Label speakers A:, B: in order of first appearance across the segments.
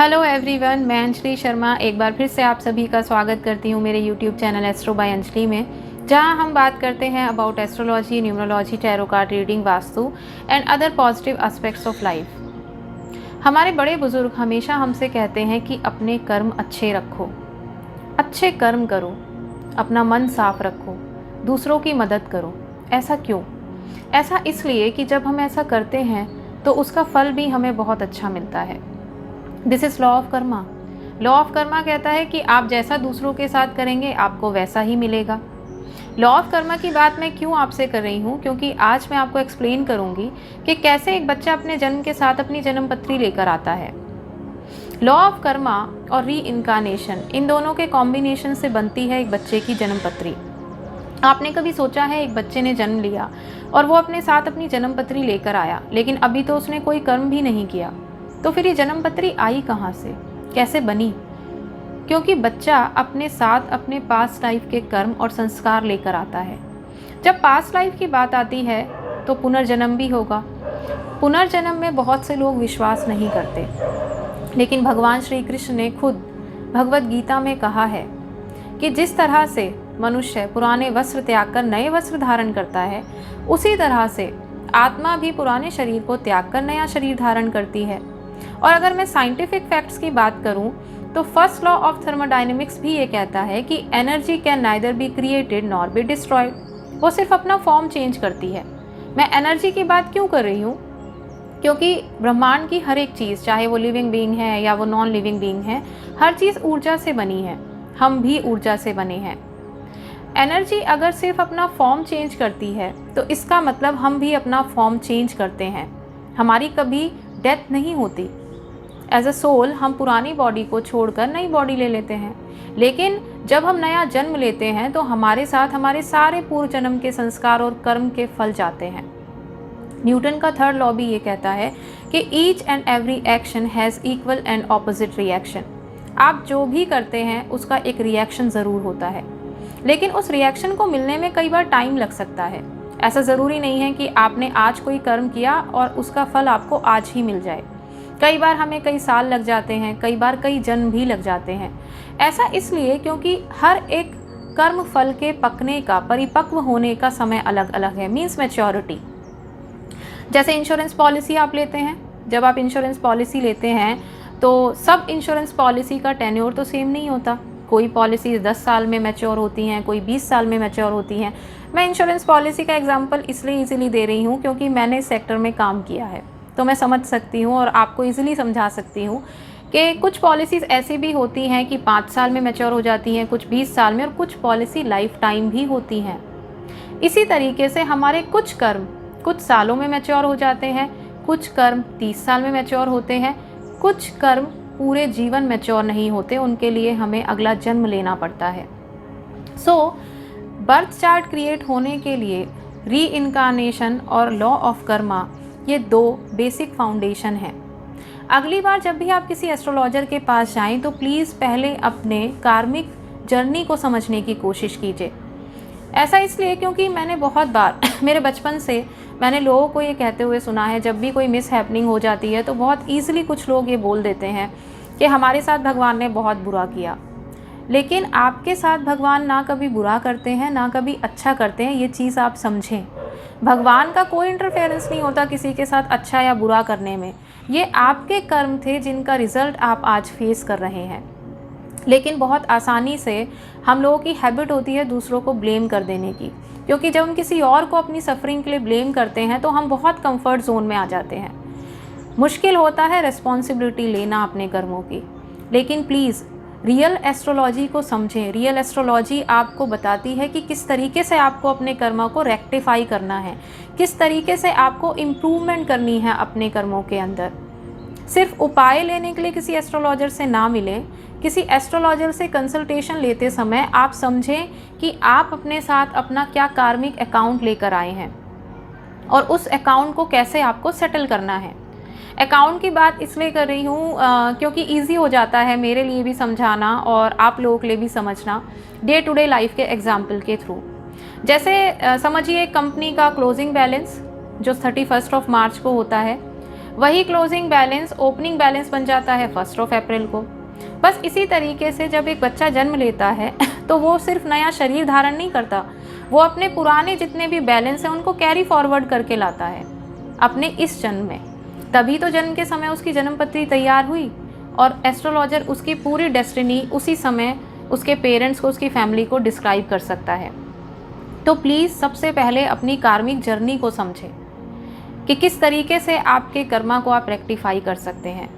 A: Hello everyone, मैं अंजलि शर्मा एक बार फिर से आप सभी का स्वागत करती हूँ मेरे YouTube channel astro by Anjali में, जहाँ हम बात करते हैं about astrology, numerology, tarot card reading, Vastu and other positive aspects of life. हमारे बड़े बुजुर्ग हमेशा हमसे कहते हैं कि अपने कर्म अच्छे रखो, अच्छे कर्म करो, अपना मन साफ रखो, दूसरों की मदद करो। ऐसा क्यों? ऐसा इसलिए कि जब हम ऐसा करते हैं तो उसका फल भी हमें बहुत अच्छा मिलता है। This is law of Karma. Law of Karma कहता है कि आप जैसा दूसरों के साथ करेंगे आपको वैसा ही मिलेगा। लॉ ऑफ कर्मा की बात मैं क्यों आपसे कर रही हूँ? क्योंकि आज मैं आपको एक्सप्लेन करूँगी कि कैसे एक बच्चा अपने जन्म के साथ अपनी जन्म पत्री लेकर आता है। लॉ ऑफ कर्मा और री इनकारनेशन, इन दोनों के कॉम्बिनेशन से बनती है एक बच्चे की जन्म पत्री। आपने कभी सोचा है एक बच्चे ने जन्म लिया और वो अपने साथ अपनी जन्म पत्री लेकर आया, लेकिन अभी तो उसने कोई कर्म भी नहीं किया, तो फिर ये जन्म पत्री आई कहाँ से, कैसे बनी? क्योंकि बच्चा अपने साथ अपने पास्ट लाइफ के कर्म और संस्कार लेकर आता है। जब पास्ट लाइफ की बात आती है तो पुनर्जन्म भी होगा। पुनर्जन्म में बहुत से लोग विश्वास नहीं करते, लेकिन भगवान श्री कृष्ण ने खुद भगवत गीता में कहा है कि जिस तरह से मनुष्य पुराने वस्त्र त्याग कर नए वस्त्र धारण करता है, उसी तरह से आत्मा भी पुराने शरीर को त्याग कर नया शरीर धारण करती है। और अगर मैं साइंटिफिक फैक्ट्स की बात करूं तो फर्स्ट लॉ ऑफ थर्मोडायनेमिक्स भी ये कहता है कि energy can neither be created nor be destroyed. वो सिर्फ अपना फॉर्म चेंज करती है। मैं एनर्जी की बात क्यों कर रही हूँ? क्योंकि ब्रह्मांड की हर एक चीज़, चाहे वो लिविंग बीइंग है या वो नॉन लिविंग बीइंग है, हर चीज़ ऊर्जा से बनी है। हम भी ऊर्जा से बने हैं। एनर्जी अगर सिर्फ अपना फॉर्म चेंज करती है तो इसका मतलब हम भी अपना फॉर्म चेंज करते हैं। हमारी कभी डेथ नहीं होती। एज अ सोल हम पुरानी बॉडी को छोड़कर नई बॉडी ले लेते हैं, लेकिन जब हम नया जन्म लेते हैं तो हमारे साथ हमारे सारे पूर्व जन्म के संस्कार और कर्म के फल जाते हैं। न्यूटन का थर्ड लॉ भी ये कहता है कि each and every action has equal and opposite reaction. आप जो भी करते हैं उसका एक रिएक्शन ज़रूर होता है, लेकिन उस रिएक्शन को मिलने में कई बार टाइम लग सकता है। ऐसा ज़रूरी नहीं है कि आपने आज कोई कर्म किया और उसका फल आपको आज ही मिल जाए। कई बार हमें कई साल लग जाते हैं, कई बार कई जन्म भी लग जाते हैं। ऐसा इसलिए क्योंकि हर एक कर्म फल के पकने का, परिपक्व होने का समय अलग अलग है, मीन्स मैच्योरिटी। जैसे इंश्योरेंस पॉलिसी आप लेते हैं, जब आप इंश्योरेंस पॉलिसी लेते हैं तो सब इंश्योरेंस पॉलिसी का टेन्योर तो सेम नहीं होता। कोई पॉलिसी 10 साल में मैच्योर होती हैं, कोई 20 साल में मैच्योर होती हैं। मैं इंश्योरेंस पॉलिसी का एग्जांपल इसलिए इजीली दे रही हूँ क्योंकि मैंने इस सेक्टर में काम किया है, तो मैं समझ सकती हूँ और आपको इजीली समझा सकती हूँ कि कुछ पॉलिसीज़ ऐसी भी होती हैं कि 5 साल में मैच्योर हो जाती हैं, कुछ 20 साल में, और कुछ पॉलिसी लाइफ टाइम भी होती हैं। इसी तरीके से हमारे कुछ कर्म कुछ सालों में मैच्योर हो जाते हैं, कुछ कर्म 30 साल में मैच्योर होते हैं, कुछ कर्म पूरे जीवन मैच्योर नहीं होते, उनके लिए हमें अगला जन्म लेना पड़ता है। सो बर्थ चार्ट क्रिएट होने के लिए री इनकारनेशन और लॉ ऑफ कर्मा, ये दो बेसिक फाउंडेशन हैं। अगली बार जब भी आप किसी एस्ट्रोलॉजर के पास जाएं तो प्लीज़ पहले अपने कार्मिक जर्नी को समझने की कोशिश कीजिए। ऐसा इसलिए क्योंकि मैंने बहुत बार मेरे बचपन से मैंने लोगों को ये कहते हुए सुना है, जब भी कोई मिस हैपनिंग हो जाती है तो बहुत ईजिली कुछ लोग ये बोल देते हैं कि हमारे साथ भगवान ने बहुत बुरा किया। लेकिन आपके साथ भगवान ना कभी बुरा करते हैं ना कभी अच्छा करते हैं, ये चीज़ आप समझें। भगवान का कोई इंटरफेरेंस नहीं होता किसी के साथ अच्छा या बुरा करने में। ये आपके कर्म थे जिनका रिज़ल्ट आप आज फेस कर रहे हैं। लेकिन बहुत आसानी से हम लोगों की हैबिट होती है दूसरों को ब्लेम कर देने की, क्योंकि जब हम किसी और को अपनी सफरिंग के लिए ब्लेम करते हैं तो हम बहुत कंफर्ट जोन में आ जाते हैं। मुश्किल होता है रिस्पॉन्सिबिलिटी लेना अपने कर्मों की। लेकिन प्लीज़ रियल एस्ट्रोलॉजी को समझें। रियल एस्ट्रोलॉजी आपको बताती है कि किस तरीके से आपको अपने कर्मों को रेक्टिफाई करना है, किस तरीके से आपको इम्प्रूवमेंट करनी है अपने कर्मों के अंदर। सिर्फ उपाय लेने के लिए किसी एस्ट्रोलॉजर से ना मिलें। किसी एस्ट्रोलॉजर से कंसल्टेशन लेते समय आप समझें कि आप अपने साथ अपना क्या कार्मिक अकाउंट लेकर आए हैं और उस अकाउंट को कैसे आपको सेटल करना है। अकाउंट की बात इसलिए कर रही हूँ क्योंकि ईजी हो जाता है मेरे लिए भी समझाना और आप लोगों के लिए भी समझना डे टू डे लाइफ के एग्जाम्पल के थ्रू। जैसे समझिए कंपनी का क्लोजिंग बैलेंस जो 31 मार्च को होता है, वही क्लोजिंग बैलेंस ओपनिंग बैलेंस बन जाता है 1 अप्रैल को। बस इसी तरीके से जब एक बच्चा जन्म लेता है तो वो सिर्फ नया शरीर धारण नहीं करता, वो अपने पुराने जितने भी बैलेंस हैं उनको कैरी फॉरवर्ड करके लाता है अपने इस जन्म में। तभी तो जन्म के समय उसकी जन्मपत्री तैयार हुई और एस्ट्रोलॉजर उसकी पूरी डेस्टिनी उसी समय उसके पेरेंट्स को, उसकी फैमिली को डिस्क्राइब कर सकता है। तो प्लीज़ सबसे पहले अपनी कार्मिक जर्नी को समझें कि किस तरीके से आपके कर्मा को आप रेक्टिफाई कर सकते हैं।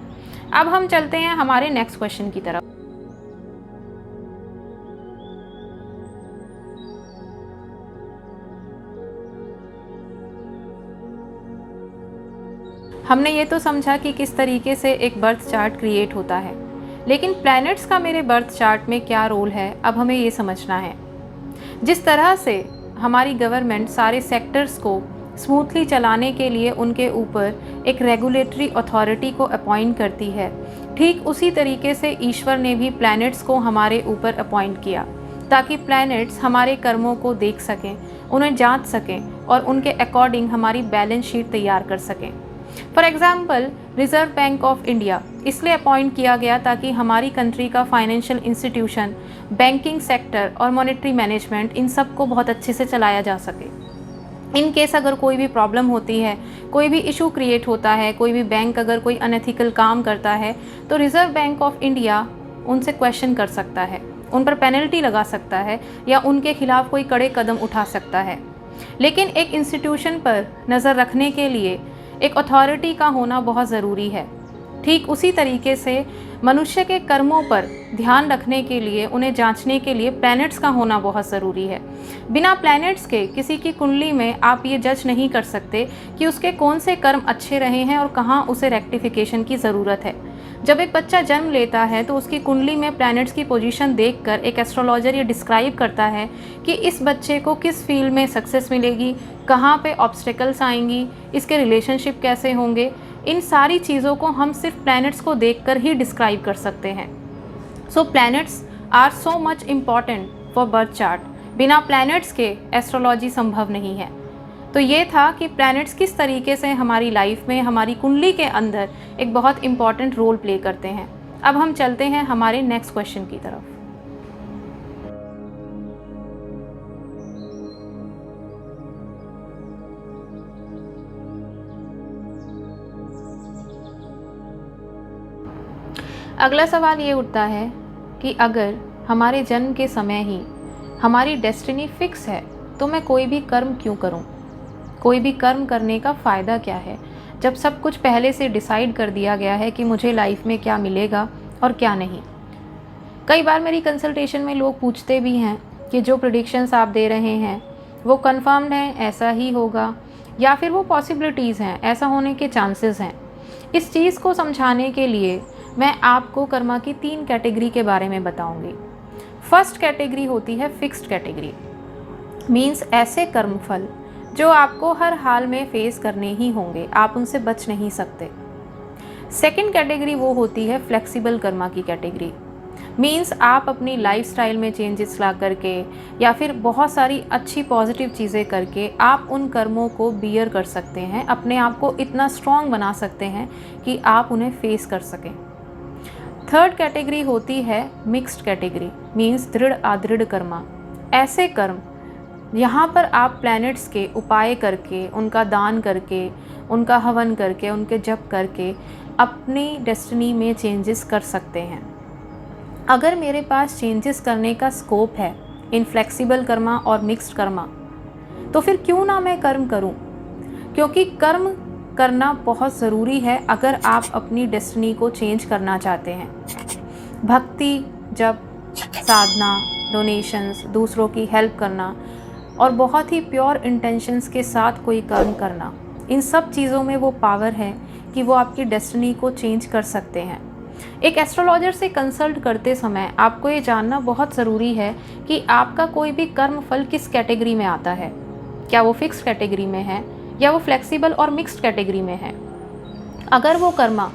A: अब हम चलते हैं हमारे नेक्स्ट क्वेश्चन की तरफ। हमने ये तो समझा कि किस तरीके से एक बर्थ चार्ट क्रिएट होता है, लेकिन प्लैनेट्स का मेरे बर्थ चार्ट में क्या रोल है, अब हमें ये समझना है। जिस तरह से हमारी गवर्नमेंट सारे सेक्टर्स को स्मूथली चलाने के लिए उनके ऊपर एक रेगुलेटरी अथॉरिटी को अपॉइंट करती है, ठीक उसी तरीके से ईश्वर ने भी प्लैनेट्स को हमारे ऊपर अपॉइंट किया ताकि प्लैनेट्स हमारे कर्मों को देख सकें, उन्हें जांच सकें और उनके अकॉर्डिंग हमारी बैलेंस शीट तैयार कर सकें। For example reserve bank of India इसलिए अपॉइंट किया गया ताकि हमारी कंट्री का फाइनेंशियल इंस्टीट्यूशन, बैंकिंग सेक्टर और मॉनेटरी मैनेजमेंट इन सब को बहुत अच्छे से चलाया जा सके। इन केस अगर कोई भी प्रॉब्लम होती है, कोई भी इशू क्रिएट होता है, कोई भी बैंक अगर कोई अनएथिकल काम करता है तो रिजर्व बैंक ऑफ इंडिया उनसे क्वेश्चन कर सकता है, उन पर पेनल्टी लगा सकता है या उनके खिलाफ कोई कड़े कदम उठा सकता है। लेकिन एक इंस्टीट्यूशन पर नज़र रखने के लिए एक अथॉरिटी का होना बहुत ज़रूरी है। ठीक उसी तरीके से मनुष्य के कर्मों पर ध्यान रखने के लिए, उन्हें जांचने के लिए प्लैनेट्स का होना बहुत ज़रूरी है। बिना प्लैनेट्स के किसी की कुंडली में आप ये जज नहीं कर सकते कि उसके कौन से कर्म अच्छे रहे हैं और कहाँ उसे रेक्टिफिकेशन की ज़रूरत है। जब एक बच्चा जन्म लेता है तो उसकी कुंडली में प्लैनेट्स की पोजीशन देखकर एक एस्ट्रोलॉजर ये डिस्क्राइब करता है कि इस बच्चे को किस फील्ड में सक्सेस मिलेगी, कहाँ पे ऑब्स्टेकल्स आएंगी, इसके रिलेशनशिप कैसे होंगे। इन सारी चीज़ों को हम सिर्फ प्लैनेट्स को देखकर ही डिस्क्राइब कर सकते हैं। So planets are so much important for birth chart. बिना प्लैनेट्स के एस्ट्रोलॉजी संभव नहीं है। तो ये था कि प्लैनेट्स किस तरीके से हमारी लाइफ में, हमारी कुंडली के अंदर एक बहुत इम्पॉर्टेंट रोल प्ले करते हैं। अब हम चलते हैं हमारे नेक्स्ट क्वेश्चन की तरफ। अगला सवाल ये उठता है कि अगर हमारे जन्म के समय ही हमारी डेस्टिनी फिक्स है तो मैं कोई भी कर्म क्यों करूं? कोई भी कर्म करने का फ़ायदा क्या है जब सब कुछ पहले से डिसाइड कर दिया गया है कि मुझे लाइफ में क्या मिलेगा और क्या नहीं। कई बार मेरी कंसल्टेशन में लोग पूछते भी हैं कि जो प्रेडिक्शंस आप दे रहे हैं वो कंफर्म्ड हैं, ऐसा ही होगा, या फिर वो पॉसिबिलिटीज़ हैं, ऐसा होने के चांसेस हैं। इस चीज़ को समझाने के लिए मैं आपको कर्मा की 3 कैटेगरी के बारे में बताऊंगी। फर्स्ट कैटेगरी होती है फिक्स्ड कैटेगरी, मीन्स ऐसे कर्मफल जो आपको हर हाल में फेस करने ही होंगे, आप उनसे बच नहीं सकते। सेकंड कैटेगरी वो होती है फ्लेक्सिबल कर्मा की कैटेगरी, मीन्स आप अपनी लाइफस्टाइल में चेंजेस ला करके या फिर बहुत सारी अच्छी पॉजिटिव चीज़ें करके आप उन कर्मों को बियर कर सकते हैं, अपने आप को इतना स्ट्रॉन्ग बना सकते हैं कि आप उन्हें फेस कर सकें। थर्ड कैटेगरी होती है मिक्स्ड कैटेगरी, मीन्स दृढ़ अदृढ़ कर्मा। ऐसे कर्म यहाँ पर आप प्लैनेट्स के उपाय करके, उनका दान करके, उनका हवन करके, उनके जप करके अपनी डेस्टिनी में चेंजेस कर सकते हैं। अगर मेरे पास चेंजेस करने का स्कोप है इन फ्लेक्सिबल कर्मा और मिक्स्ड कर्मा, तो फिर क्यों ना मैं कर्म करूं? क्योंकि कर्म करना बहुत ज़रूरी है अगर आप अपनी डेस्टिनी को चेंज करना चाहते हैं। भक्ति, जप, साधना, डोनेशंस, दूसरों की हेल्प करना और बहुत ही प्योर इंटेंशंस के साथ कोई कर्म करना, इन सब चीज़ों में वो पावर है कि वो आपकी डेस्टिनी को चेंज कर सकते हैं। एक एस्ट्रोलॉजर से कंसल्ट करते समय आपको ये जानना बहुत ज़रूरी है कि आपका कोई भी कर्म फल किस कैटेगरी में आता है। क्या वो फिक्स्ड कैटेगरी में है या वो फ्लेक्सिबल और मिक्स्ड कैटेगरी में है। अगर वो कर्मा,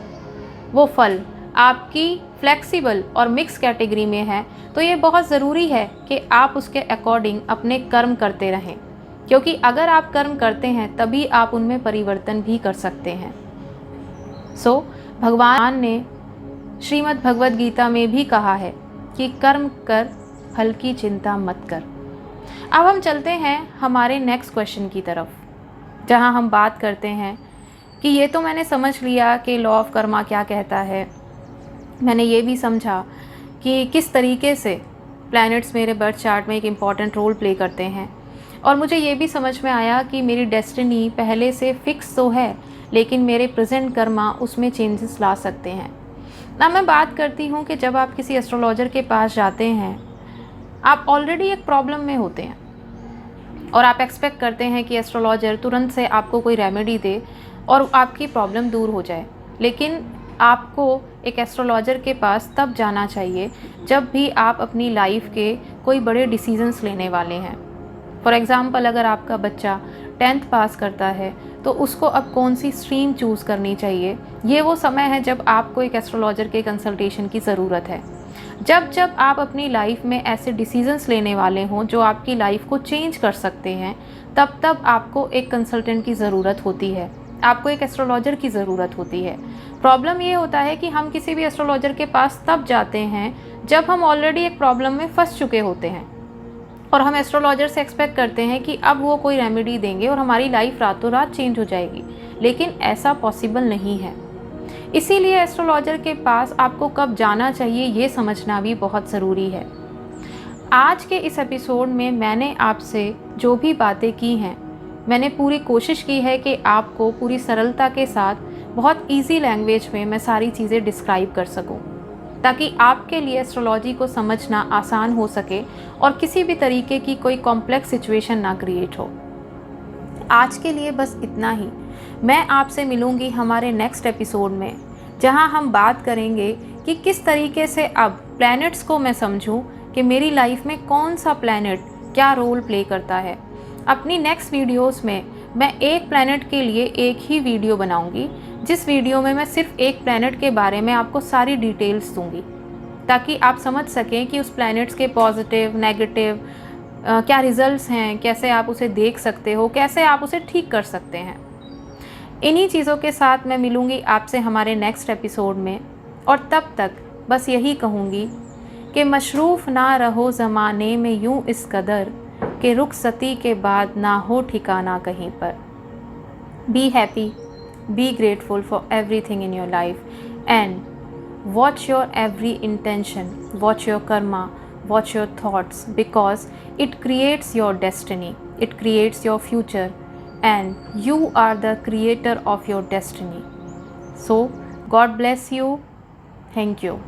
A: वो फल आपकी फ्लेक्सिबल और मिक्स कैटेगरी में है तो ये बहुत ज़रूरी है कि आप उसके अकॉर्डिंग अपने कर्म करते रहें, क्योंकि अगर आप कर्म करते हैं तभी आप उनमें परिवर्तन भी कर सकते हैं। भगवान ने श्रीमद् भगवद गीता में भी कहा है कि कर्म कर, फल की चिंता मत कर। अब हम चलते हैं हमारे नेक्स्ट क्वेश्चन की तरफ, जहां हम बात करते हैं कि ये तो मैंने समझ लिया कि लॉ ऑफ कर्मा क्या कहता है, मैंने ये भी समझा कि किस तरीके से प्लैनेट्स मेरे बर्थ चार्ट में एक इम्पॉर्टेंट रोल प्ले करते हैं, और मुझे ये भी समझ में आया कि मेरी डेस्टिनी पहले से फिक्स तो है, लेकिन मेरे प्रेजेंट कर्मा उसमें चेंजेस ला सकते हैं। ना मैं बात करती हूँ कि जब आप किसी एस्ट्रोलॉजर के पास जाते हैं, आप ऑलरेडी एक प्रॉब्लम में होते हैं और आप एक्सपेक्ट करते हैं कि एस्ट्रोलॉजर तुरंत से आपको कोई रेमेडी दे और आपकी प्रॉब्लम दूर हो जाए। लेकिन आपको एक एस्ट्रोलॉजर के पास तब जाना चाहिए जब भी आप अपनी लाइफ के कोई बड़े डिसीजंस लेने वाले हैं। फॉर एग्ज़ाम्पल, अगर आपका बच्चा 10th पास करता है तो उसको अब कौन सी स्ट्रीम चूज़ करनी चाहिए, ये वो समय है जब आपको एक एस्ट्रोलॉजर के कंसल्टेशन की ज़रूरत है। जब जब आप अपनी लाइफ में ऐसे डिसीजंस लेने वाले हों जो आपकी लाइफ को चेंज कर सकते हैं, तब तब आपको एक कंसल्टेंट की ज़रूरत होती है, आपको एक एस्ट्रोलॉजर की ज़रूरत होती है। प्रॉब्लम ये होता है कि हम किसी भी एस्ट्रोलॉजर के पास तब जाते हैं जब हम ऑलरेडी एक प्रॉब्लम में फंस चुके होते हैं और हम एस्ट्रोलॉजर से एक्सपेक्ट करते हैं कि अब वो कोई रेमेडी देंगे और हमारी लाइफ रातों रात चेंज हो जाएगी, लेकिन ऐसा पॉसिबल नहीं है। इसीलिए एस्ट्रोलॉजर के पास आपको कब जाना चाहिए ये समझना भी बहुत ज़रूरी है। आज के इस एपिसोड में मैंने आपसे जो भी बातें की हैं, मैंने पूरी कोशिश की है कि आपको पूरी सरलता के साथ बहुत इजी लैंग्वेज में मैं सारी चीज़ें डिस्क्राइब कर सकूं, ताकि आपके लिए एस्ट्रोलॉजी को समझना आसान हो सके और किसी भी तरीके की कोई कॉम्प्लेक्स सिचुएशन ना क्रिएट हो। आज के लिए बस इतना ही। मैं आपसे मिलूंगी हमारे नेक्स्ट एपिसोड में, जहां हम बात करेंगे कि किस तरीके से अब प्लैनेट्स को मैं समझूं कि मेरी लाइफ में कौन सा प्लैनेट क्या रोल प्ले करता है। अपनी नेक्स्ट वीडियोस में मैं एक प्लैनेट के लिए एक ही वीडियो बनाऊंगी, जिस वीडियो में मैं सिर्फ एक प्लैनेट के बारे में आपको सारी डिटेल्स दूंगी, ताकि आप समझ सकें कि उस प्लैनेट्स के पॉजिटिव नेगेटिव क्या रिजल्ट्स हैं, कैसे आप उसे देख सकते हो, कैसे आप उसे ठीक कर सकते हैं। इन्हीं चीज़ों के साथ मैं मिलूँगी आपसे हमारे नेक्स्ट एपिसोड में, और तब तक बस यही कहूँगी कि मशरूफ़ ना रहो ज़माने में यूँ इस कदर कि रुखसती के बाद ना हो ठिकाना कहीं पर। Be happy, be grateful for everything in your life, and watch your every intention, watch your karma, watch your thoughts, because it creates your destiny, it creates your future, and you are the creator of your destiny. So God bless you. Thank you.